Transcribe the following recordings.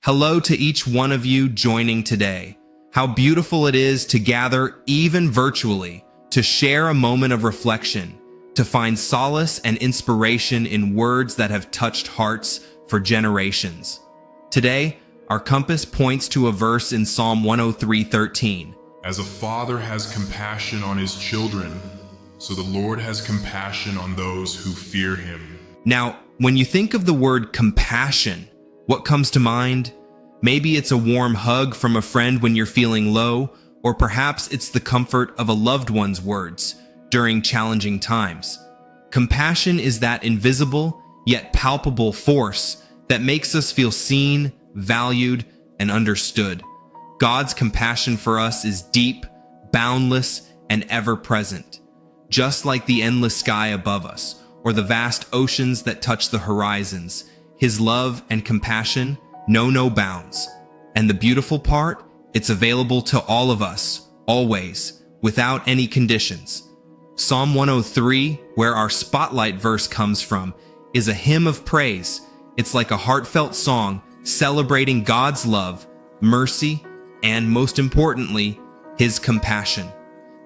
Hello to each one of you joining today. How beautiful it is to gather, even virtually, to share a moment of reflection, to find solace and inspiration in words that have touched hearts for generations. Today, our compass points to a verse in Psalm 103:13. As a father has compassion on his children, so the Lord has compassion on those who fear him. Now, when you think of the word compassion, what comes to mind? Maybe it's a warm hug from a friend when you're feeling low, or perhaps it's the comfort of a loved one's words during challenging times. Compassion is that invisible yet palpable force that makes us feel seen, valued, and understood. God's compassion for us is deep, boundless, and ever-present, just like the endless sky above us, or the vast oceans that touch the horizons. His love and compassion know no bounds. And the beautiful part, it's available to all of us, always, without any conditions. Psalm 103, where our spotlight verse comes from, is a hymn of praise. It's like a heartfelt song celebrating God's love, mercy, and most importantly, His compassion.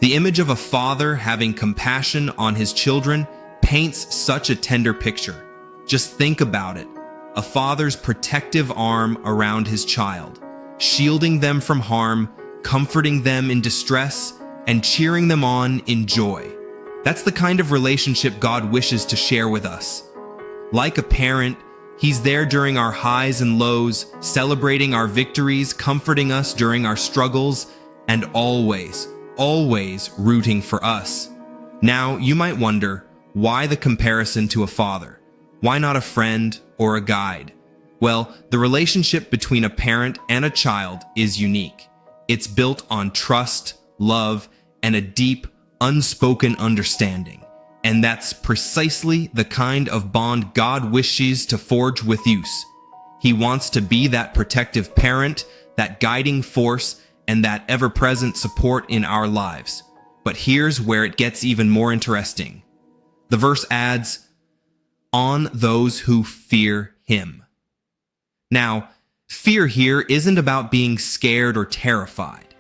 The image of a father having compassion on his children paints such a tender picture. Just think about it. A father's protective arm around his child, shielding them from harm, comforting them in distress, and cheering them on in joy. That's the kind of relationship God wishes to share with us. Like a parent, He's there during our highs and lows, celebrating our victories, comforting us during our struggles, and always, always rooting for us. Now, you might wonder, why the comparison to a father? Why not a friend or a guide? Well, the relationship between a parent and a child is unique. It's built on trust, love, and a deep, unspoken understanding. And that's precisely the kind of bond God wishes to forge with us. He wants to be that protective parent, that guiding force, and that ever-present support in our lives. But here's where it gets even more interesting. The verse adds, on those who fear Him. Now, fear here isn't about being scared or terrified.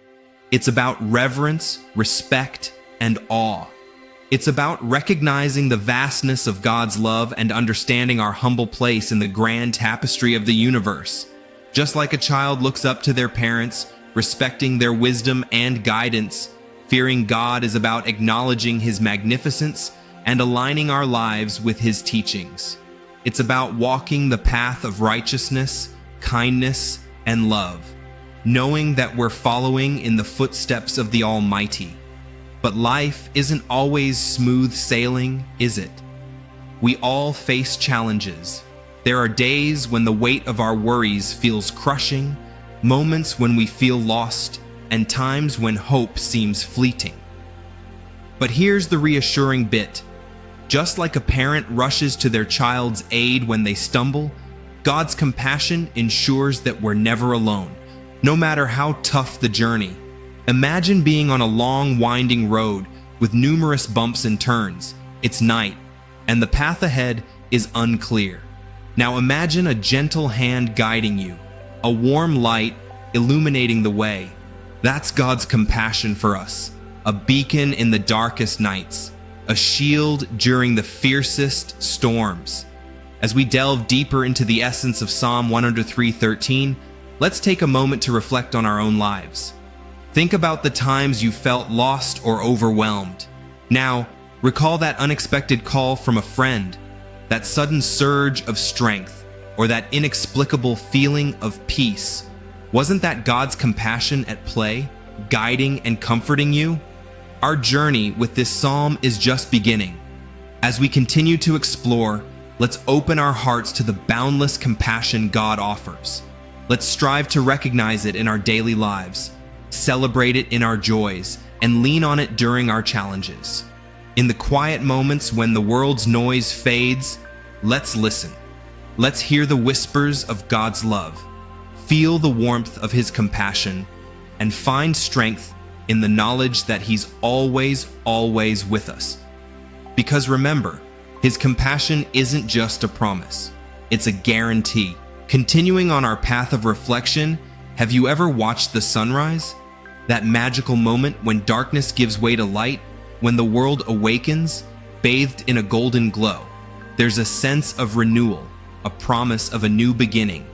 It's about reverence, respect, and awe. It's about recognizing the vastness of God's love and understanding our humble place in the grand tapestry of the universe. Just like a child looks up to their parents, respecting their wisdom and guidance, fearing God is about acknowledging His magnificence and aligning our lives with His teachings. It's about walking the path of righteousness, kindness, and love, knowing that we're following in the footsteps of the Almighty. But life isn't always smooth sailing, is it? We all face challenges. There are days when the weight of our worries feels crushing, moments when we feel lost, and times when hope seems fleeting. But here's the reassuring bit. Just like a parent rushes to their child's aid when they stumble, God's compassion ensures that we're never alone, no matter how tough the journey. Imagine being on a long, winding road with numerous bumps and turns. It's night, and the path ahead is unclear. Now imagine a gentle hand guiding you, a warm light illuminating the way. That's God's compassion for us, a beacon in the darkest nights, a shield during the fiercest storms. As we delve deeper into the essence of Psalm 103:13, let's take a moment to reflect on our own lives. Think about the times you felt lost or overwhelmed. Now, recall that unexpected call from a friend, that sudden surge of strength, or that inexplicable feeling of peace. Wasn't that God's compassion at play, guiding and comforting you? Our journey with this psalm is just beginning. As we continue to explore, let's open our hearts to the boundless compassion God offers. Let's strive to recognize it in our daily lives, celebrate it in our joys, and lean on it during our challenges. In the quiet moments when the world's noise fades, let's listen. Let's hear the whispers of God's love, feel the warmth of His compassion, and find strength in the knowledge that He's always, always with us. Because remember, His compassion isn't just a promise, it's a guarantee. Continuing on our path of reflection, have you ever watched the sunrise? That magical moment when darkness gives way to light, when the world awakens, bathed in a golden glow. There's a sense of renewal, a promise of a new beginning.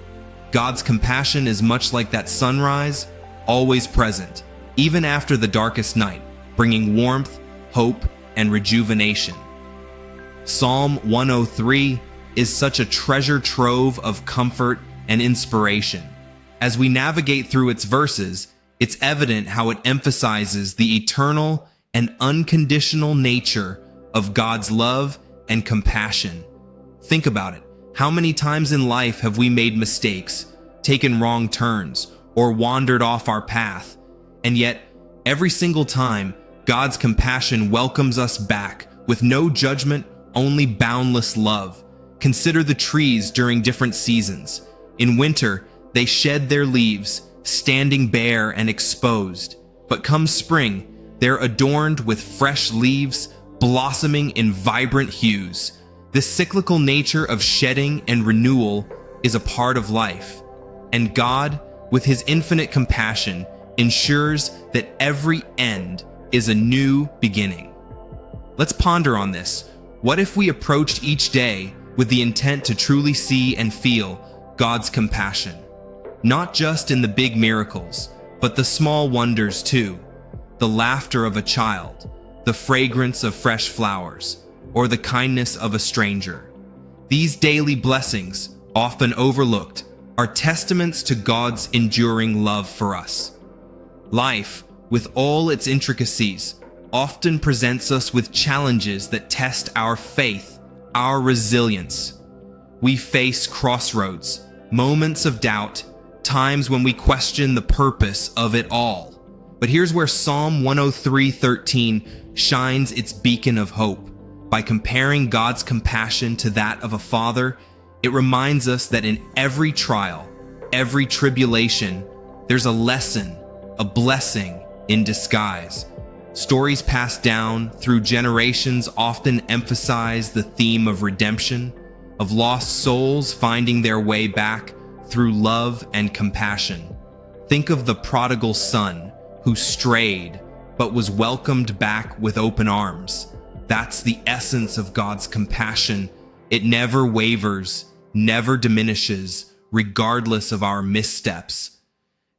God's compassion is much like that sunrise, always present, even after the darkest night, bringing warmth, hope, and rejuvenation. Psalm 103 is such a treasure trove of comfort and inspiration. As we navigate through its verses, it's evident how it emphasizes the eternal and unconditional nature of God's love and compassion. Think about it. How many times in life have we made mistakes, taken wrong turns, or wandered off our path? And yet, every single time, God's compassion welcomes us back with no judgment, only boundless love. Consider the trees during different seasons. In winter, they shed their leaves, standing bare and exposed. But come spring, they're adorned with fresh leaves, blossoming in vibrant hues. This cyclical nature of shedding and renewal is a part of life. And God, with His infinite compassion, ensures that every end is a new beginning. Let's ponder on this. What if we approached each day with the intent to truly see and feel God's compassion? Not just in the big miracles, but the small wonders too. The laughter of a child, the fragrance of fresh flowers, or the kindness of a stranger. These daily blessings, often overlooked, are testaments to God's enduring love for us. Life, with all its intricacies, often presents us with challenges that test our faith, our resilience. We face crossroads, moments of doubt, times when we question the purpose of it all. But here's where Psalm 103:13 shines its beacon of hope. By comparing God's compassion to that of a father, it reminds us that in every trial, every tribulation, there's a lesson, a blessing in disguise. Stories passed down through generations often emphasize the theme of redemption, of lost souls finding their way back through love and compassion. Think of the prodigal son who strayed but was welcomed back with open arms. That's the essence of God's compassion. It never wavers, never diminishes, regardless of our missteps.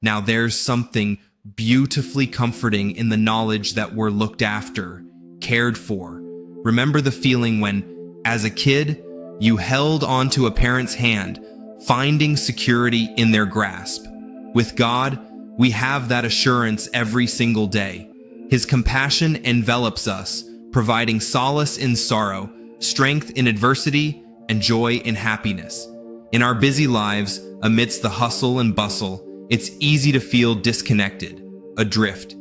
Now there's something beautifully comforting in the knowledge that we're looked after, cared for. Remember the feeling when, as a kid, you held onto a parent's hand, finding security in their grasp. With God, we have that assurance every single day. His compassion envelops us, providing solace in sorrow, strength in adversity, and joy in happiness. In our busy lives, amidst the hustle and bustle, it's easy to feel disconnected, adrift.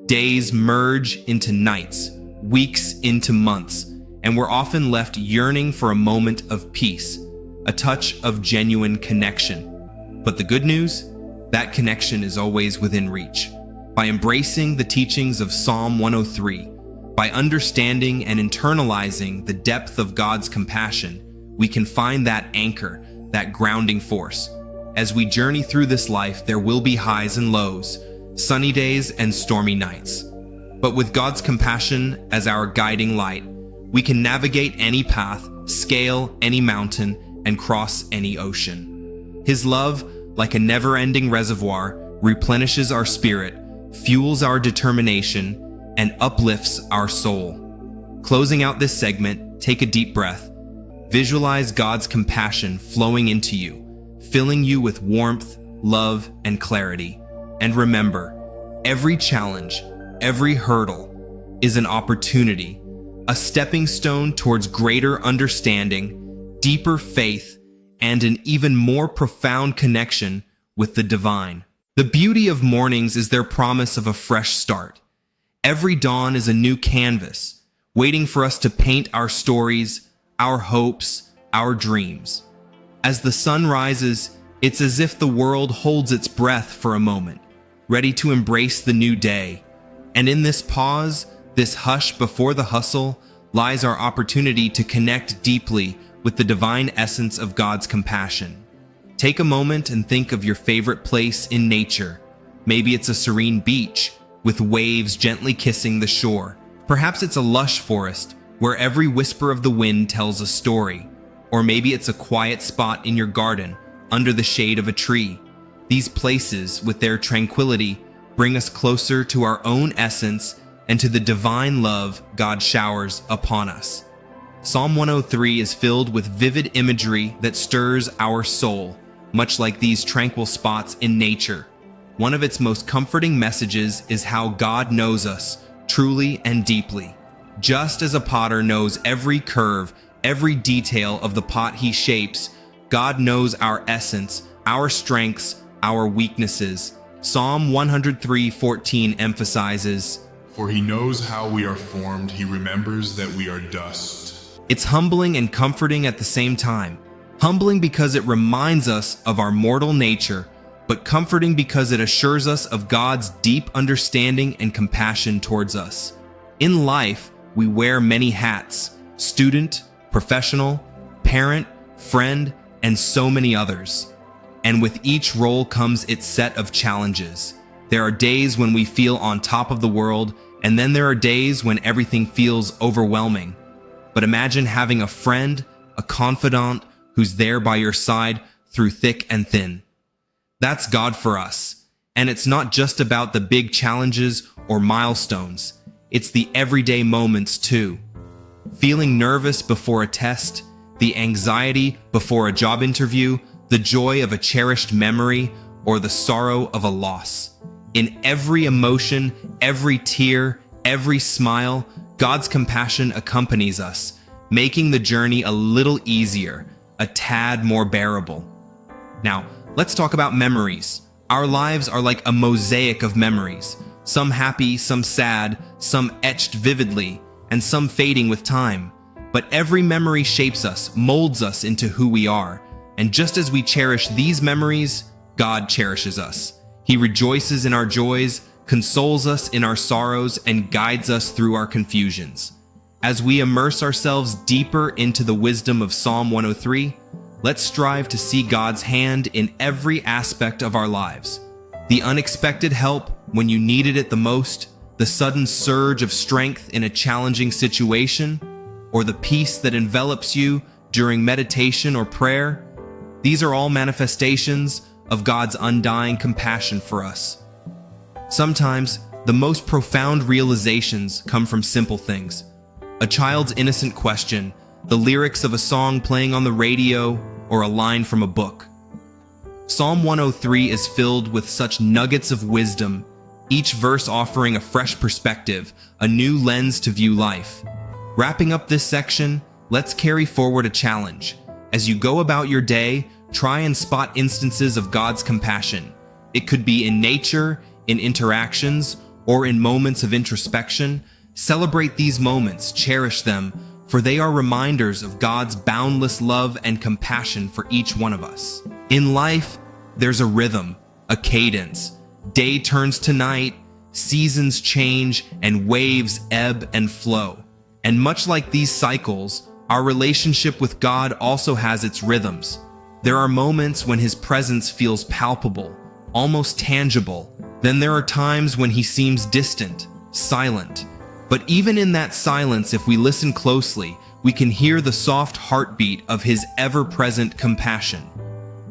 Days merge into nights, weeks into months, and we're often left yearning for a moment of peace, a touch of genuine connection. But the good news? That connection is always within reach. By embracing the teachings of Psalm 103, by understanding and internalizing the depth of God's compassion, we can find that anchor, that grounding force. As we journey through this life, there will be highs and lows, sunny days and stormy nights. But with God's compassion as our guiding light, we can navigate any path, scale any mountain, and cross any ocean. His love, like a never-ending reservoir, replenishes our spirit, fuels our determination, and uplifts our soul. Closing out this segment, take a deep breath. Visualize God's compassion flowing into you, filling you with warmth, love, and clarity. And remember, every challenge, every hurdle is an opportunity, a stepping stone towards greater understanding, deeper faith, and an even more profound connection with the divine. The beauty of mornings is their promise of a fresh start. Every dawn is a new canvas, waiting for us to paint our stories, our hopes, our dreams. As the sun rises, it's as if the world holds its breath for a moment, ready to embrace the new day. And in this pause, this hush before the hustle, lies our opportunity to connect deeply with the divine essence of God's compassion. Take a moment and think of your favorite place in nature. Maybe it's a serene beach with waves gently kissing the shore. Perhaps it's a lush forest where every whisper of the wind tells a story. Or maybe it's a quiet spot in your garden under the shade of a tree. These places, with their tranquility, bring us closer to our own essence and to the divine love God showers upon us. Psalm 103 is filled with vivid imagery that stirs our soul, much like these tranquil spots in nature. One of its most comforting messages is how God knows us truly and deeply. Just as a potter knows every curve, every detail of the pot he shapes, God knows our essence, our strengths, our weaknesses. Psalm 103:14 emphasizes, For he knows how we are formed, he remembers that we are dust. It's humbling and comforting at the same time. Humbling because it reminds us of our mortal nature, but comforting because it assures us of God's deep understanding and compassion towards us. In life, we wear many hats: student, professional, parent, friend, and so many others. And with each role comes its set of challenges. There are days when we feel on top of the world, and then there are days when everything feels overwhelming. But imagine having a friend, a confidant, who's there by your side through thick and thin. That's God for us. And it's not just about the big challenges or milestones. It's the everyday moments too. Feeling nervous before a test, the anxiety before a job interview, the joy of a cherished memory, or the sorrow of a loss. In every emotion, every tear, every smile, God's compassion accompanies us, making the journey a little easier, a tad more bearable. Now, let's talk about memories. Our lives are like a mosaic of memories, some happy, some sad, some etched vividly, and some fading with time. But every memory shapes us, molds us into who we are. And just as we cherish these memories, God cherishes us. He rejoices in our joys, consoles us in our sorrows, and guides us through our confusions. As we immerse ourselves deeper into the wisdom of Psalm 103, let's strive to see God's hand in every aspect of our lives. The unexpected help when you needed it the most, the sudden surge of strength in a challenging situation, or the peace that envelops you during meditation or prayer. These are all manifestations of God's undying compassion for us. Sometimes, the most profound realizations come from simple things. A child's innocent question, the lyrics of a song playing on the radio, or a line from a book. Psalm 103 is filled with such nuggets of wisdom, each verse offering a fresh perspective, a new lens to view life. Wrapping up this section, let's carry forward a challenge. As you go about your day, try and spot instances of God's compassion. It could be in nature, in interactions, or in moments of introspection. Celebrate these moments, cherish them, for they are reminders of God's boundless love and compassion for each one of us. In life, there's a rhythm, a cadence. Day turns to night, seasons change, and waves ebb and flow. And much like these cycles, our relationship with God also has its rhythms. There are moments when His presence feels palpable, almost tangible. Then there are times when He seems distant, silent. But even in that silence, if we listen closely, we can hear the soft heartbeat of His ever-present compassion.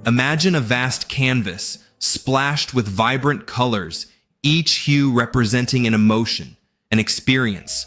Imagine a vast canvas, splashed with vibrant colors, each hue representing an emotion, an experience.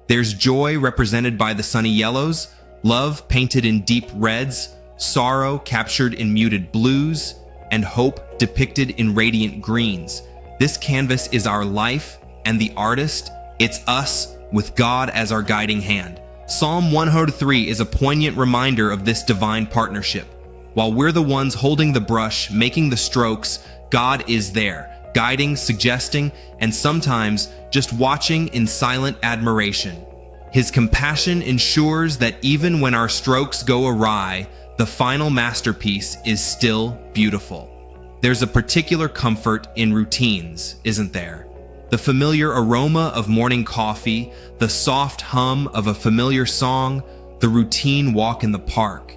There's joy represented by the sunny yellows, love painted in deep reds, sorrow captured in muted blues, and hope depicted in radiant greens. This canvas is our life, and the artist, it's us with God as our guiding hand. Psalm 103 is a poignant reminder of this divine partnership. While we're the ones holding the brush, making the strokes, God is there, guiding, suggesting, and sometimes just watching in silent admiration. His compassion ensures that even when our strokes go awry, the final masterpiece is still beautiful. There's a particular comfort in routines, isn't there? The familiar aroma of morning coffee, the soft hum of a familiar song, the routine walk in the park.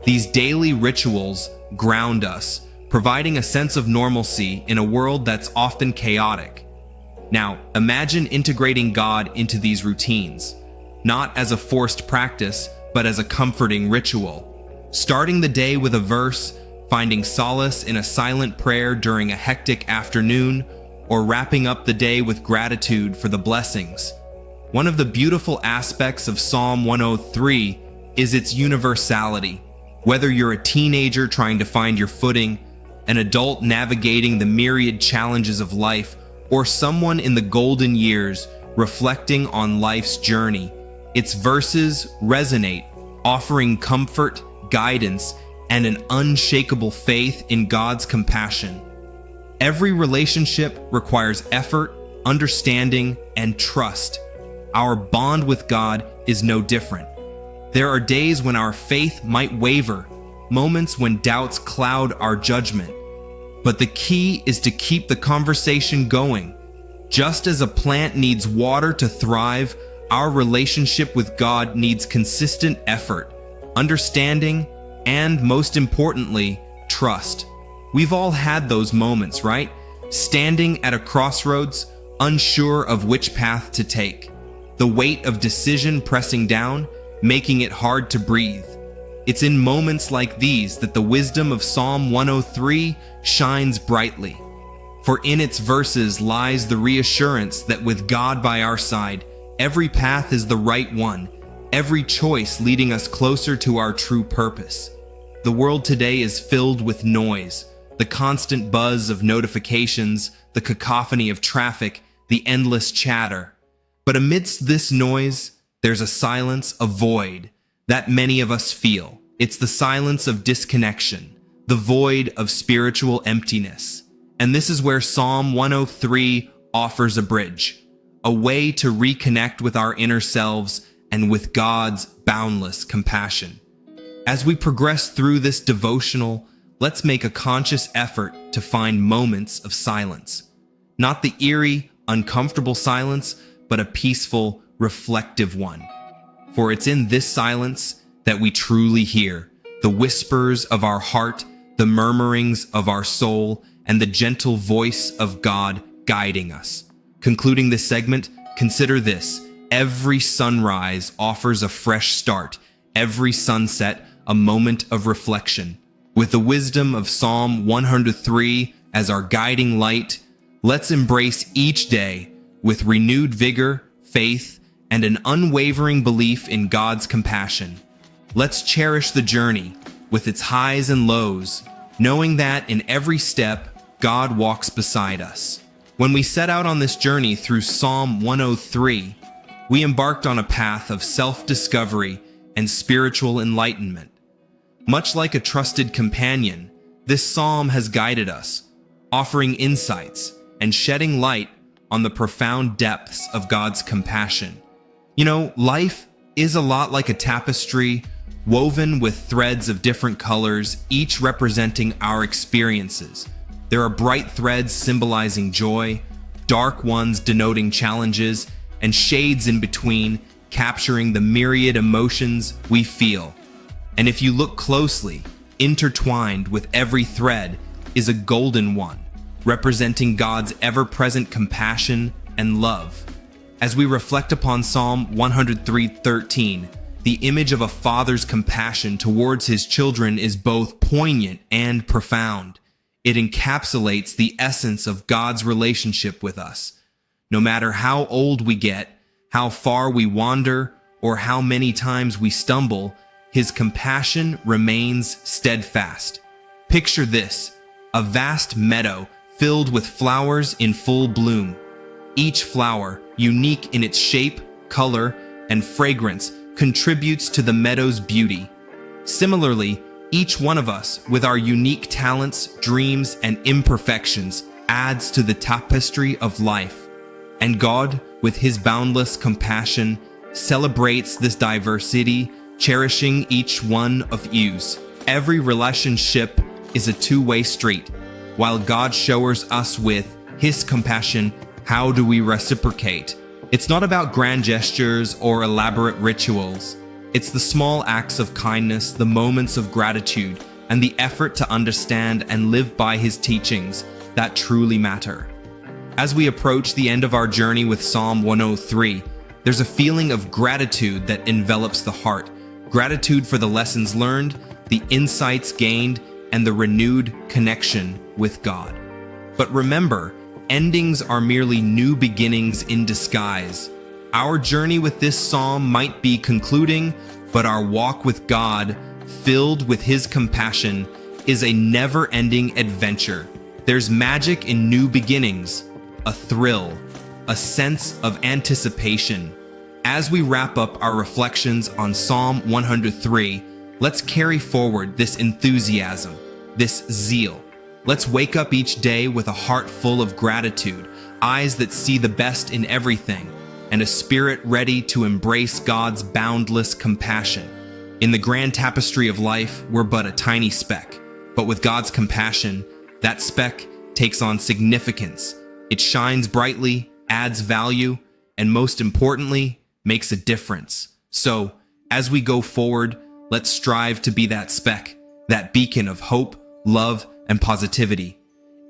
These daily rituals ground us, providing a sense of normalcy in a world that's often chaotic. Now, imagine integrating God into these routines, not as a forced practice, but as a comforting ritual. Starting the day with a verse, finding solace in a silent prayer during a hectic afternoon, or wrapping up the day with gratitude for the blessings. One of the beautiful aspects of Psalm 103 is its universality. Whether you're a teenager trying to find your footing, an adult navigating the myriad challenges of life, or someone in the golden years reflecting on life's journey, its verses resonate, offering comfort, guidance, and an unshakable faith in God's compassion. Every relationship requires effort, understanding, and trust. Our bond with God is no different. There are days when our faith might waver, moments when doubts cloud our judgment. But the key is to keep the conversation going. Just as a plant needs water to thrive, our relationship with God needs consistent effort, understanding, and most importantly, trust. We've all had those moments, right? Standing at a crossroads, unsure of which path to take. The weight of decision pressing down, making it hard to breathe. It's in moments like these that the wisdom of Psalm 103 shines brightly. For in its verses lies the reassurance that with God by our side, every path is the right one, every choice leading us closer to our true purpose. The world today is filled with noise, the constant buzz of notifications, the cacophony of traffic, the endless chatter. But amidst this noise, there's a silence, a void, that many of us feel. It's the silence of disconnection, the void of spiritual emptiness. And this is where Psalm 103 offers a bridge, a way to reconnect with our inner selves and with God's boundless compassion. As we progress through this devotional, let's make a conscious effort to find moments of silence. Not the eerie, uncomfortable silence, but a peaceful, reflective one. For it's in this silence that we truly hear the whispers of our heart, the murmurings of our soul, and the gentle voice of God guiding us. Concluding this segment, consider this: every sunrise offers a fresh start, every sunset a moment of reflection. With the wisdom of Psalm 103 as our guiding light, let's embrace each day with renewed vigor, faith, and an unwavering belief in God's compassion. Let's cherish the journey with its highs and lows, knowing that in every step, God walks beside us. When we set out on this journey through Psalm 103, we embarked on a path of self-discovery and spiritual enlightenment. Much like a trusted companion, this psalm has guided us, offering insights and shedding light on the profound depths of God's compassion. You know, life is a lot like a tapestry woven with threads of different colors, each representing our experiences. There are bright threads symbolizing joy, dark ones denoting challenges, and shades in between capturing the myriad emotions we feel. And if you look closely, intertwined with every thread is a golden one, representing God's ever-present compassion and love. As we reflect upon Psalm 103:13, the image of a father's compassion towards his children is both poignant and profound. It encapsulates the essence of God's relationship with us. No matter how old we get, how far we wander, or how many times we stumble, his compassion remains steadfast. Picture this: a vast meadow filled with flowers in full bloom. Each flower, unique in its shape, color, and fragrance, contributes to the meadow's beauty. Similarly, each one of us, with our unique talents, dreams, and imperfections, adds to the tapestry of life. And God, with his boundless compassion, celebrates this diversity, cherishing each one of yous. Every relationship is a two-way street. While God showers us with his compassion, how do we reciprocate? It's not about grand gestures or elaborate rituals. It's the small acts of kindness, the moments of gratitude, and the effort to understand and live by his teachings that truly matter. As we approach the end of our journey with Psalm 103, there's a feeling of gratitude that envelops the heart. Gratitude for the lessons learned, the insights gained, and the renewed connection with God. But remember, endings are merely new beginnings in disguise. Our journey with this psalm might be concluding, but our walk with God, filled with his compassion, is a never-ending adventure. There's magic in new beginnings, a thrill, a sense of anticipation. As we wrap up our reflections on Psalm 103, let's carry forward this enthusiasm, this zeal. Let's wake up each day with a heart full of gratitude, eyes that see the best in everything, and a spirit ready to embrace God's boundless compassion. In the grand tapestry of life, we're but a tiny speck, but with God's compassion, that speck takes on significance. It shines brightly, adds value, and most importantly, makes a difference. So, as we go forward, let's strive to be that speck, that beacon of hope, love, and positivity.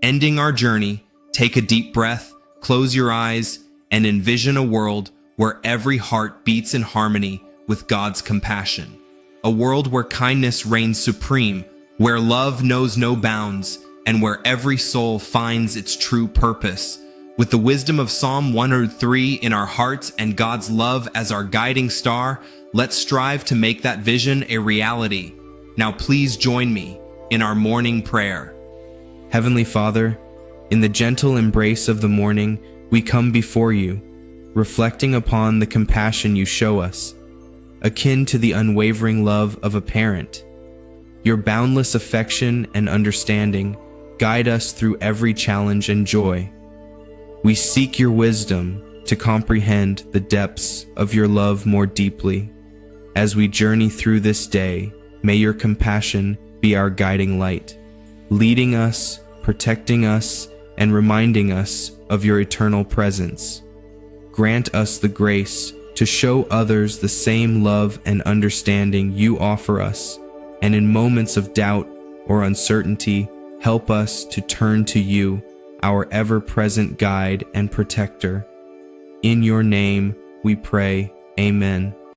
Ending our journey, take a deep breath, close your eyes, and envision a world where every heart beats in harmony with God's compassion. A world where kindness reigns supreme, where love knows no bounds, and where every soul finds its true purpose. With the wisdom of Psalm 103 in our hearts and God's love as our guiding star, let's strive to make that vision a reality. Now please join me in our morning prayer. Heavenly Father, in the gentle embrace of the morning, we come before you, reflecting upon the compassion you show us, akin to the unwavering love of a parent. Your boundless affection and understanding guide us through every challenge and joy. We seek your wisdom to comprehend the depths of your love more deeply. As we journey through this day, may your compassion be our guiding light, leading us, protecting us, and reminding us of your eternal presence. Grant us the grace to show others the same love and understanding you offer us, and in moments of doubt or uncertainty, help us to turn to you, our ever-present guide and protector. In your name we pray, Amen.